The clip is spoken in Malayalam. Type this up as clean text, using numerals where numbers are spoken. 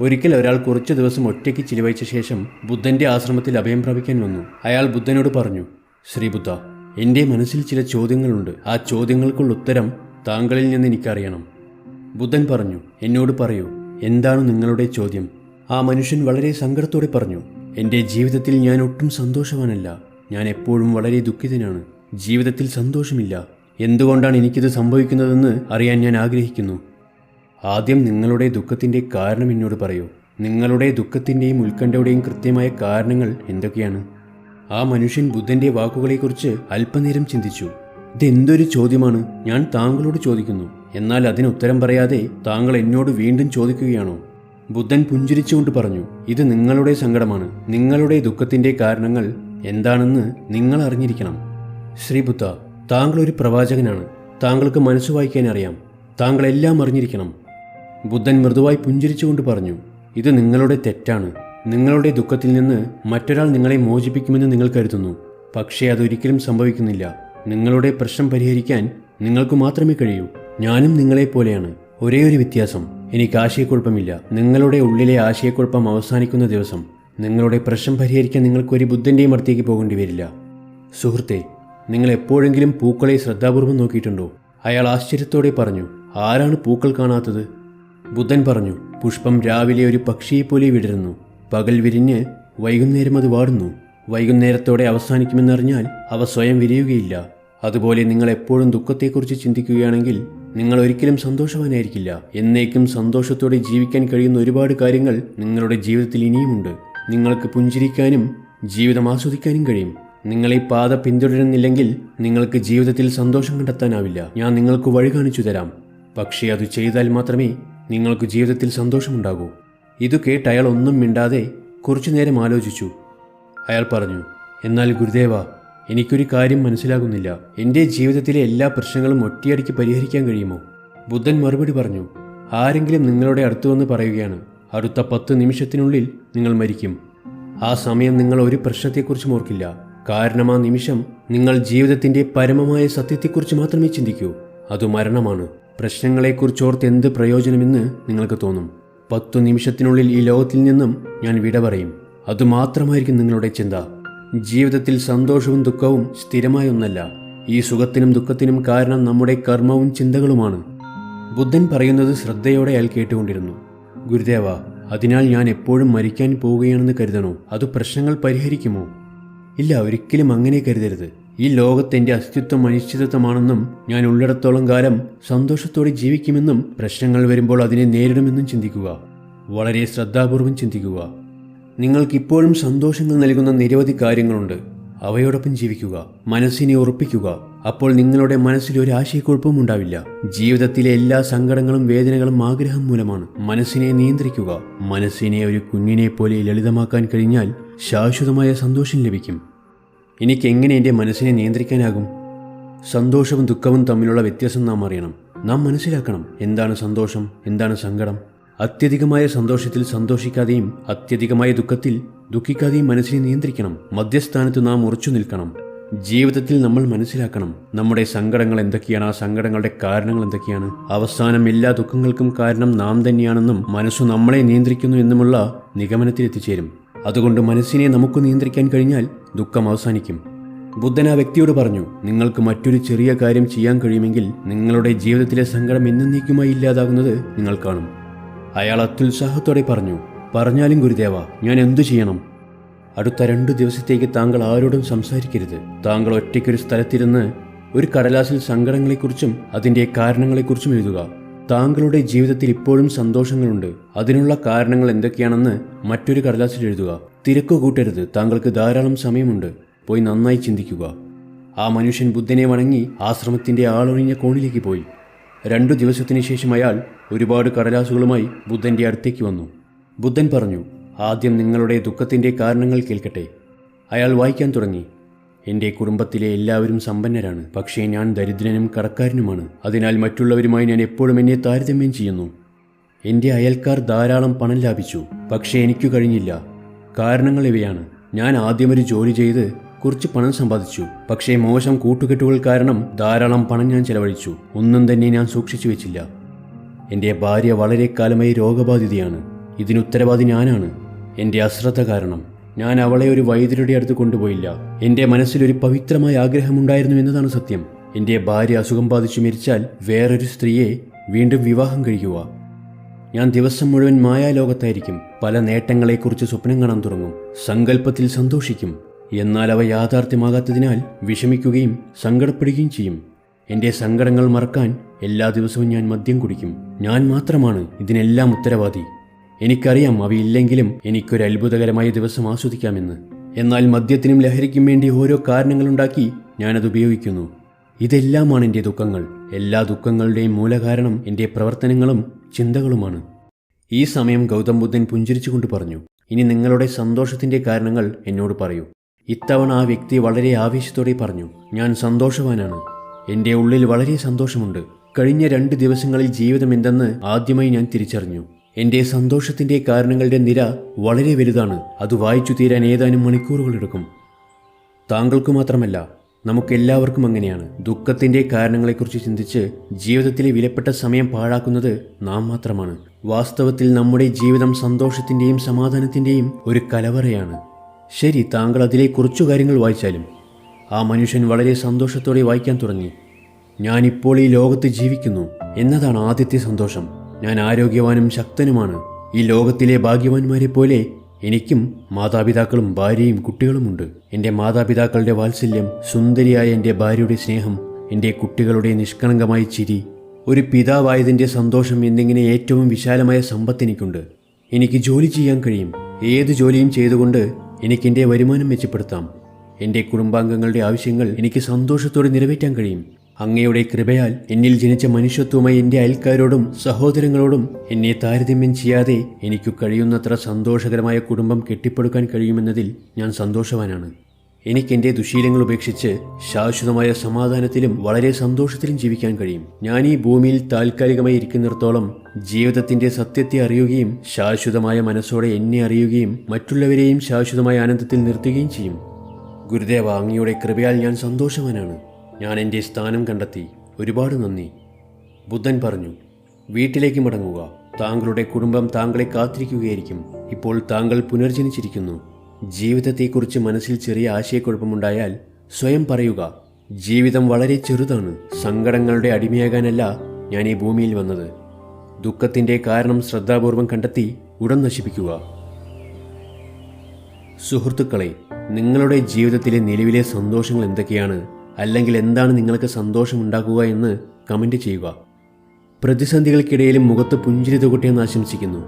ഒരിക്കൽ ഒരാൾ കുറച്ചു ദിവസം ഒറ്റയ്ക്ക് ചിലവഴിച്ച ശേഷം ബുദ്ധന്റെ ആശ്രമത്തിൽ അഭയം പ്രാപിക്കാൻ വന്നു. അയാൾ ബുദ്ധനോട് പറഞ്ഞു, ശ്രീ ബുദ്ധ, എൻ്റെ മനസ്സിൽ ചില ചോദ്യങ്ങളുണ്ട്. ആ ചോദ്യങ്ങൾക്കുള്ള ഉത്തരം താങ്കളിൽ നിന്ന് എനിക്കറിയണം. ബുദ്ധൻ പറഞ്ഞു, എന്നോട് പറയൂ, എന്താണ് നിങ്ങളുടെ ചോദ്യം? ആ മനുഷ്യൻ വളരെ സങ്കടത്തോടെ പറഞ്ഞു, എൻ്റെ ജീവിതത്തിൽ ഞാൻ ഒട്ടും സന്തോഷവാനല്ല. ഞാൻ എപ്പോഴും വളരെ ദുഃഖിതനാണ്. ജീവിതത്തിൽ സന്തോഷമില്ല. എന്തുകൊണ്ടാണ് എനിക്കിത് സംഭവിക്കുന്നതെന്ന് അറിയാൻ ഞാൻ ആഗ്രഹിക്കുന്നു. ആദ്യം നിങ്ങളുടെ ദുഃഖത്തിൻ്റെ കാരണം എന്നോട് പറയൂ. നിങ്ങളുടെ ദുഃഖത്തിൻ്റെയും ഉത്കണ്ഠയുടെയും കൃത്യമായ കാരണങ്ങൾ എന്തൊക്കെയാണ്? ആ മനുഷ്യൻ ബുദ്ധൻ്റെ വാക്കുകളെക്കുറിച്ച് അല്പനേരം ചിന്തിച്ചു. ഇതെന്തൊരു ചോദ്യമാണ്? ഞാൻ താങ്കളോട് ചോദിക്കുന്നു, എന്നാൽ അതിന് ഉത്തരം പറയാതെ താങ്കൾ എന്നോട് വീണ്ടും ചോദിക്കുകയാണോ? ബുദ്ധൻ പുഞ്ചിരിച്ചുകൊണ്ട് പറഞ്ഞു, ഇത് നിങ്ങളുടെ സങ്കടമാണ്. നിങ്ങളുടെ ദുഃഖത്തിൻ്റെ കാരണങ്ങൾ എന്താണെന്ന് നിങ്ങൾ അറിഞ്ഞിരിക്കണം. ശ്രീ ബുദ്ധ, താങ്കൾ ഒരു പ്രവാചകനാണ്. താങ്കൾക്ക് മനസ്സ് വായിക്കാൻ അറിയാം. താങ്കൾ എല്ലാം അറിഞ്ഞിരിക്കണം. ബുദ്ധൻ മൃദുവായി പുഞ്ചിരിച്ചുകൊണ്ട് പറഞ്ഞു, ഇത് നിങ്ങളുടെ തെറ്റാണ്. നിങ്ങളുടെ ദുഃഖത്തിൽ നിന്ന് മറ്റൊരാൾ നിങ്ങളെ മോചിപ്പിക്കുമെന്ന് നിങ്ങൾ കരുതുന്നു. പക്ഷേ അതൊരിക്കലും സംഭവിക്കുന്നില്ല. നിങ്ങളുടെ പ്രശ്നം പരിഹരിക്കാൻ നിങ്ങൾക്ക് മാത്രമേ കഴിയൂ. ഞാനും നിങ്ങളെപ്പോലെയാണ്. ഒരേ ഒരു വ്യത്യാസം, എനിക്ക് ആശയക്കുഴപ്പമില്ല. നിങ്ങളുടെ ഉള്ളിലെ ആശയക്കുഴപ്പം അവസാനിക്കുന്ന ദിവസം നിങ്ങളുടെ പ്രശ്നം പരിഹരിക്കാൻ നിങ്ങൾക്കൊരു ബുദ്ധൻ്റെയും അടുത്തേക്ക് പോകേണ്ടി വരില്ല. സുഹൃത്തെ, നിങ്ങൾ എപ്പോഴെങ്കിലും പൂക്കളെ ശ്രദ്ധാപൂർവം നോക്കിയിട്ടുണ്ടോ? അയാൾ ആശ്ചര്യത്തോടെ പറഞ്ഞു, ആരാണ് പൂക്കൾ കാണാത്തത്? ബുദ്ധൻ പറഞ്ഞു, പുഷ്പം രാവിലെ ഒരു പക്ഷിയെപ്പോലെ വിടരുന്നു. പകൽ വിരിഞ്ഞ് വൈകുന്നേരം അത് വാടുന്നു. വൈകുന്നേരത്തോടെ അവസാനിക്കുമെന്നറിഞ്ഞാൽ അവ സ്വയം വിരിയുകയില്ല. അതുപോലെ നിങ്ങൾ എപ്പോഴും ദുഃഖത്തെക്കുറിച്ച് ചിന്തിക്കുകയാണെങ്കിൽ നിങ്ങൾ ഒരിക്കലും സന്തോഷവാനായിരിക്കില്ല. എന്നേക്കും സന്തോഷത്തോടെ ജീവിക്കാൻ കഴിയുന്ന ഒരുപാട് കാര്യങ്ങൾ നിങ്ങളുടെ ജീവിതത്തിൽ ഇനിയുമുണ്ട്. നിങ്ങൾക്ക് പുഞ്ചിരിക്കാനും ജീവിതം ആസ്വദിക്കാനും കഴിയും. നിങ്ങൾ ഈ പാത പിന്തുടരുന്നില്ലെങ്കിൽ നിങ്ങൾക്ക് ജീവിതത്തിൽ സന്തോഷം കണ്ടെത്താനാവില്ല. ഞാൻ നിങ്ങൾക്ക് വഴി കാണിച്ചു തരാം. പക്ഷേ അത് ചെയ്താൽ മാത്രമേ നിങ്ങൾക്ക് ജീവിതത്തിൽ സന്തോഷമുണ്ടാകൂ. ഇത് കേട്ട് അയാൾ ഒന്നും മിണ്ടാതെ കുറച്ചു നേരം ആലോചിച്ചു. അയാൾ പറഞ്ഞു, എന്നാൽ ഗുരുദേവ, എനിക്കൊരു കാര്യം മനസ്സിലാകുന്നില്ല. എൻ്റെ ജീവിതത്തിലെ എല്ലാ പ്രശ്നങ്ങളും ഒറ്റയടിക്ക് പരിഹരിക്കാൻ കഴിയുമോ? ബുദ്ധൻ മറുപടി പറഞ്ഞു, ആരെങ്കിലും നിങ്ങളുടെ അടുത്ത് വന്ന് പറയുകയാണ്, അടുത്ത 10 നിമിഷത്തിനുള്ളിൽ നിങ്ങൾ മരിക്കും. ആ സമയം നിങ്ങൾ ഒരു പ്രശ്നത്തെക്കുറിച്ചും ഓർക്കില്ല. കാരണം ആ നിമിഷം നിങ്ങൾ ജീവിതത്തിൻ്റെ പരമമായ സത്യത്തെക്കുറിച്ച് മാത്രമേ ചിന്തിക്കൂ. അത് മരണമാണ്. പ്രശ്നങ്ങളെക്കുറിച്ചോർത്ത് എന്ത് പ്രയോജനമെന്ന് നിങ്ങൾക്ക് തോന്നും. 10 നിമിഷത്തിനുള്ളിൽ ഈ ലോകത്തിൽ നിന്നും ഞാൻ വിട പറയും. അതുമാത്രമായിരിക്കും നിങ്ങളുടെ ചിന്ത. ജീവിതത്തിൽ സന്തോഷവും ദുഃഖവും സ്ഥിരമായ ഒന്നല്ല. ഈ സുഖത്തിനും ദുഃഖത്തിനും കാരണം നമ്മുടെ കർമ്മവും ചിന്തകളുമാണ്. ബുദ്ധൻ പറയുന്നത് ശ്രദ്ധയോടെ അയാൾ കേട്ടുകൊണ്ടിരുന്നു. ഗുരുദേവ, അതിനാൽ ഞാൻ എപ്പോഴും മരിക്കാൻ പോവുകയാണെന്ന് കരുതണോ? അത് പ്രശ്നങ്ങൾ പരിഹരിക്കുമോ? ഇല്ല, ഒരിക്കലും അങ്ങനെ കരുതരുത്. ഈ ലോകത്ത് എൻ്റെ അസ്തിത്വം അനിശ്ചിതത്വമാണെന്നും ഞാൻ ഉള്ളിടത്തോളം കാലം സന്തോഷത്തോടെ ജീവിക്കുമെന്നും പ്രശ്നങ്ങൾ വരുമ്പോൾ അതിനെ നേരിടുമെന്നും ചിന്തിക്കുക. വളരെ ശ്രദ്ധാപൂർവം ചിന്തിക്കുക. നിങ്ങൾക്കിപ്പോഴും സന്തോഷങ്ങൾ നൽകുന്ന നിരവധി കാര്യങ്ങളുണ്ട്. അവയോടൊപ്പം ജീവിക്കുക. മനസ്സിനെ ഉറപ്പിക്കുക. അപ്പോൾ നിങ്ങളുടെ മനസ്സിൽ ഒരു ആശയക്കുഴപ്പവും ഉണ്ടാവില്ല. ജീവിതത്തിലെ എല്ലാ സങ്കടങ്ങളും വേദനകളും ആഗ്രഹം മൂലമാണ്. മനസ്സിനെ നിയന്ത്രിക്കുക. മനസ്സിനെ ഒരു കുഞ്ഞിനെ പോലെ ലളിതമാക്കാൻ കഴിഞ്ഞാൽ ശാശ്വതമായ സന്തോഷം ലഭിക്കും. എനിക്ക് എങ്ങനെ എൻ്റെ മനസ്സിനെ നിയന്ത്രിക്കാനാകും? സന്തോഷവും ദുഃഖവും തമ്മിലുള്ള വ്യത്യാസം നാം അറിയണം. നാം മനസ്സിലാക്കണം എന്താണ് സന്തോഷം, എന്താണ് സങ്കടം. അത്യധികമായ സന്തോഷത്തിൽ സന്തോഷിക്കാതെയും അത്യധികമായ ദുഃഖത്തിൽ ദുഃഖിക്കാതെയും മനസ്സിനെ നിയന്ത്രിക്കണം. മധ്യസ്ഥാനത്ത് നാം ഉറച്ചു നിൽക്കണം. ജീവിതത്തിൽ നമ്മൾ മനസ്സിലാക്കണം നമ്മുടെ സങ്കടങ്ങൾ എന്തൊക്കെയാണ്, ആ സങ്കടങ്ങളുടെ കാരണങ്ങൾ എന്തൊക്കെയാണ്. അവസാനം എല്ലാ ദുഃഖങ്ങൾക്കും കാരണം നാം തന്നെയാണെന്നും മനസ്സു നമ്മളെ നിയന്ത്രിക്കുന്നു എന്നുമുള്ള നിഗമനത്തിൽ എത്തിച്ചേരും. അതുകൊണ്ട് മനസ്സിനെ നമുക്ക് നിയന്ത്രിക്കാൻ കഴിഞ്ഞാൽ ദുഃഖം അവസാനിക്കും. ബുദ്ധൻ ആ വ്യക്തിയോട് പറഞ്ഞു, നിങ്ങൾക്ക് മറ്റൊരു ചെറിയ കാര്യം ചെയ്യാൻ കഴിയുമെങ്കിൽ നിങ്ങളുടെ ജീവിതത്തിലെ സങ്കടം എന്നേക്കുമായി ഇല്ലാതാകുന്നത് നിങ്ങൾ കാണും. അയാൾ അത്യുത്സാഹത്തോടെ പറഞ്ഞു, പറഞ്ഞാലും ഗുരുദേവ, ഞാൻ എന്തു ചെയ്യണം? അടുത്ത 2 ദിവസത്തേക്ക് താങ്കൾ ആരോടും സംസാരിക്കരുത്. താങ്കൾ ഒറ്റയ്ക്കൊരു സ്ഥലത്തിരുന്ന് ഒരു കടലാസിൽ സങ്കടങ്ങളെക്കുറിച്ചും അതിൻ്റെ കാരണങ്ങളെക്കുറിച്ചും എഴുതുക. താങ്കളുടെ ജീവിതത്തിൽ ഇപ്പോഴും സന്തോഷങ്ങളുണ്ട്. അതിനുള്ള കാരണങ്ങൾ എന്തൊക്കെയാണെന്ന് മറ്റൊരു കടലാസിൽ എഴുതുക. തിരക്ക് കൂട്ടരുത്. താങ്കൾക്ക് ധാരാളം സമയമുണ്ട്. പോയി നന്നായി ചിന്തിക്കുക. ആ മനുഷ്യൻ ബുദ്ധനെ വണങ്ങി ആശ്രമത്തിൻ്റെ ആളൊഴിഞ്ഞ കോണിലേക്ക് പോയി. 2 ദിവസത്തിന് ശേഷം അയാൾ ഒരുപാട് കടലാസുകളുമായി ബുദ്ധൻ്റെ അടുത്തേക്ക് വന്നു. ബുദ്ധൻ പറഞ്ഞു, ആദ്യം നിങ്ങളുടെ ദുഃഖത്തിൻ്റെ കാരണങ്ങൾ കേൾക്കട്ടെ. അയാൾ വായിക്കാൻ തുടങ്ങി. എൻ്റെ കുടുംബത്തിലെ എല്ലാവരും സമ്പന്നരാണ്. പക്ഷേ ഞാൻ ദരിദ്രനും കടക്കാരനുമാണ്. അതിനാൽ മറ്റുള്ളവരുമായി ഞാൻ എപ്പോഴും എന്നെ താരതമ്യം ചെയ്യുന്നു. എൻ്റെ അയൽക്കാർ ധാരാളം പണം ലാഭിച്ചു, പക്ഷേ എനിക്കു കഴിഞ്ഞില്ല. കാരണങ്ങൾ ഇവയാണ്. ഞാൻ ആദ്യമൊരു ജോലി ചെയ്ത് കുറച്ച് പണം സമ്പാദിച്ചു. പക്ഷേ മോശം കൂട്ടുകെട്ടുകൾ കാരണം ധാരാളം പണം ഞാൻ ചെലവഴിച്ചു. ഒന്നും തന്നെ ഞാൻ സൂക്ഷിച്ചു വെച്ചില്ല. എൻ്റെ ഭാര്യ വളരെ കാലമായി രോഗബാധിതയാണ്. ഇതിനുത്തരവാദി ഞാനാണ്. എൻ്റെ അശ്രദ്ധ കാരണം ഞാൻ അവളെ ഒരു വൈദ്യരുടെ അടുത്ത് കൊണ്ടുപോയില്ല. എൻ്റെ മനസ്സിലൊരു പവിത്രമായ ആഗ്രഹമുണ്ടായിരുന്നു എന്നതാണ് സത്യം. എൻ്റെ ഭാര്യ അസുഖം ബാധിച്ചു മരിച്ചാൽ വേറൊരു സ്ത്രീയെ വീണ്ടും വിവാഹം കഴിക്കുക. ഞാൻ ദിവസം മുഴുവൻ മായാലോകത്തായിരിക്കും. പല നേട്ടങ്ങളെക്കുറിച്ച് സ്വപ്നം കാണാൻ തുടങ്ങും. സങ്കല്പത്തിൽ സന്തോഷിക്കും. എന്നാൽ അവ യാഥാർത്ഥ്യമാകാത്തതിനാൽ വിഷമിക്കുകയും സങ്കടപ്പെടുകയും ചെയ്യും. എൻ്റെ സങ്കടങ്ങൾ മറക്കാൻ എല്ലാ ദിവസവും ഞാൻ മദ്യം കുടിക്കും. ഞാൻ മാത്രമാണ് ഇതിനെല്ലാം ഉത്തരവാദി. എനിക്കറിയാം അവയില്ലെങ്കിലും എനിക്കൊരു അത്ഭുതകരമായ ദിവസം ആസ്വദിക്കാമെന്ന്. എന്നാൽ മദ്യത്തിനും ലഹരിക്കും വേണ്ടി ഓരോ കാരണങ്ങളുണ്ടാക്കി ഞാനത് ഉപയോഗിക്കുന്നു. ഇതെല്ലാമാണ് എൻ്റെ ദുഃഖങ്ങൾ. എല്ലാ ദുഃഖങ്ങളുടെയും മൂലകാരണം എൻ്റെ പ്രവർത്തനങ്ങളും ചിന്തകളുമാണ്. ഈ സമയം ഗൗതം ബുദ്ധൻ പുഞ്ചിരിച്ചുകൊണ്ട് പറഞ്ഞു, ഇനി നിങ്ങളുടെ സന്തോഷത്തിൻ്റെ കാരണങ്ങൾ എന്നോട് പറയൂ. ഇത്തവണ ആ വ്യക്തി വളരെ ആവേശത്തോടെ പറഞ്ഞു, ഞാൻ സന്തോഷവാനാണ്. എൻ്റെ ഉള്ളിൽ വളരെ സന്തോഷമുണ്ട്. കഴിഞ്ഞ 2 ദിവസങ്ങളിൽ ജീവിതം എന്തെന്ന് ആദ്യമായി ഞാൻ തിരിച്ചറിഞ്ഞു. എൻ്റെ സന്തോഷത്തിൻ്റെ കാരണങ്ങളുടെ നിര വളരെ വലുതാണ്. അത് വായിച്ചു തീരാൻ ഏതാനും മണിക്കൂറുകൾ എടുക്കും. താങ്കൾക്ക് മാത്രമല്ല, നമുക്കെല്ലാവർക്കും അങ്ങനെയാണ്. ദുഃഖത്തിൻ്റെ കാരണങ്ങളെക്കുറിച്ച് ചിന്തിച്ച് ജീവിതത്തിലെ വിലപ്പെട്ട സമയം പാഴാക്കുന്നത് നാം മാത്രമാണ്. വാസ്തവത്തിൽ നമ്മുടെ ജീവിതം സന്തോഷത്തിൻ്റെയും സമാധാനത്തിൻ്റെയും ഒരു കലവറയാണ്. ശരി, താങ്കൾ അതിലെ കുറച്ചു കാര്യങ്ങൾ വായിച്ചാലും. ആ മനുഷ്യൻ വളരെ സന്തോഷത്തോടെ വായിക്കാൻ തുടങ്ങി. ഞാനിപ്പോൾ ഈ ലോകത്ത് ജീവിക്കുന്നു എന്നതാണ് ആദ്യത്തെ സന്തോഷം. ഞാൻ ആരോഗ്യവാനും ശക്തനുമാണ്. ഈ ലോകത്തിലെ ഭാഗ്യവാന്മാരെ പോലെ എനിക്കും മാതാപിതാക്കളും ഭാര്യയും കുട്ടികളുമുണ്ട്. എൻ്റെ മാതാപിതാക്കളുടെ വാത്സല്യം, സുന്ദരിയായ എൻ്റെ ഭാര്യയുടെ സ്നേഹം, എൻ്റെ കുട്ടികളുടെ നിഷ്കളങ്കമായ ചിരി, ഒരു പിതാവായതിൻ്റെ സന്തോഷം എന്നിങ്ങനെ ഏറ്റവും വിശാലമായ സമ്പത്ത് എനിക്കുണ്ട്. എനിക്ക് ജോലി ചെയ്യാൻ കഴിയും. ഏത് ജോലിയും ചെയ്തുകൊണ്ട് എനിക്കെൻ്റെ വരുമാനം മെച്ചപ്പെടുത്താം. എൻ്റെ കുടുംബാംഗങ്ങളുടെ ആവശ്യങ്ങൾ എനിക്ക് സന്തോഷത്തോടെ നിറവേറ്റാൻ കഴിയും. അങ്ങയുടെ കൃപയാൽ എന്നിൽ ജനിച്ച മനുഷ്യത്വമായി എൻ്റെ അയൽക്കാരോടും സഹോദരങ്ങളോടും എന്നെ താരതമ്യം ചെയ്യാതെ എനിക്ക് കഴിയുന്നത്ര സന്തോഷകരമായ കുടുംബം കെട്ടിപ്പടുക്കാൻ കഴിയുമെന്നതിൽ ഞാൻ സന്തോഷവാനാണ്. എനിക്കെൻ്റെ ദുശീലങ്ങൾ ഉപേക്ഷിച്ച് ശാശ്വതമായ സമാധാനത്തിലും വളരെ സന്തോഷത്തിലും ജീവിക്കാൻ കഴിയും. ഞാൻ ഈ ഭൂമിയിൽ താൽക്കാലികമായി ഇരിക്കുന്നിടത്തോളം ജീവിതത്തിൻ്റെ സത്യത്തെ അറിയുകയും ശാശ്വതമായ മനസ്സോടെ എന്നെ അറിയുകയും മറ്റുള്ളവരെയും ശാശ്വതമായ ആനന്ദത്തിൽ നിർത്തുകയും ചെയ്യും. ഗുരുദേവ, അങ്ങയുടെ കൃപയാൽ ഞാൻ സന്തോഷവാനാണ്. ഞാൻ എൻ്റെ സ്ഥാനം കണ്ടെത്തി. ഒരുപാട് നന്ദി. ബുദ്ധൻ പറഞ്ഞു, വീട്ടിലേക്ക് മടങ്ങുക. താങ്കളുടെ കുടുംബം താങ്കളെ കാത്തിരിക്കുകയായിരിക്കും. ഇപ്പോൾ താങ്കൾ പുനർജനിച്ചിരിക്കുന്നു. ജീവിതത്തെക്കുറിച്ച് മനസ്സിൽ ചെറിയ ആശയക്കുഴപ്പമുണ്ടായാൽ സ്വയം പറയുക, ജീവിതം വളരെ ചെറുതാണ്. സങ്കടങ്ങളുടെ അടിമയാകാനല്ല ഞാൻ ഈ ഭൂമിയിൽ വന്നത്. ദുഃഖത്തിൻ്റെ കാരണം ശ്രദ്ധാപൂർവം കണ്ടെത്തി ഉടൻ നശിപ്പിക്കുക. സുഹൃത്തുക്കളെ, നിങ്ങളുടെ ജീവിതത്തിലെ നിലവിലെ സന്തോഷങ്ങൾ എന്തൊക്കെയാണ്, അല്ലെങ്കിൽ എന്താണ് നിങ്ങൾക്ക് സന്തോഷമുണ്ടാക്കുക എന്ന് കമൻറ്റ് ചെയ്യുക. പ്രതിസന്ധികൾക്കിടയിലും മുഖത്ത് പുഞ്ചിരി തുകട്ടെന്ന് ആശംസിക്കുന്നു.